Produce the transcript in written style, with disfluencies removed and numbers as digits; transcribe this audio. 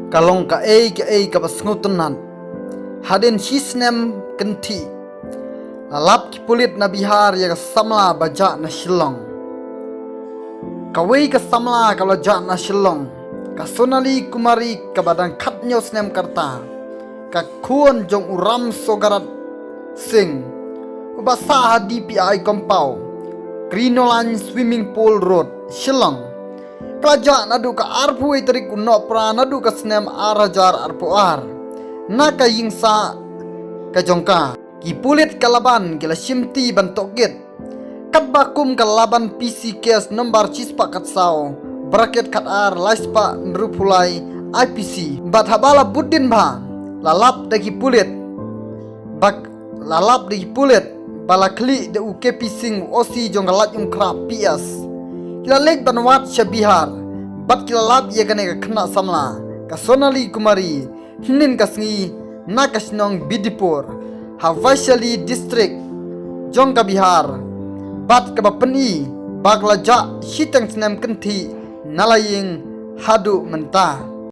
kalong ka basngutunan hadin hisnem kenti lalap ki pulit na Bihar ya samla baja na Shillong kawai ka samla ka baja na Shillong ka Sonali Kumari ka badang khatnyos nem karta ka khuon jong uram sogarat sing ubasa DPI kompau Grinolan Swimming Pool Road Shillong Raja nadu ka arpu itari kuno pra nadu ka snem arajar arpu ar naka yingsa ka jongka ki pulit kalaban gila shimti bantok git kat bakum kalaban PC case nomor cispa kat sao bracket kat ar laispa nrupulai IPC bat habala budin ba lalap dagi pulit bak lalap dagi pulit balakli de UKP sing osi jonggalat yung krap PS kila lek banwat sya Bihar bat kila lap ye gane ka khna samla ka Sonali Kumari hinin kasngi nakasnong Bidipur Havaishali district jongka Bihar bat ka bapani baglaja hitang snem kenti nalaying hadu mentah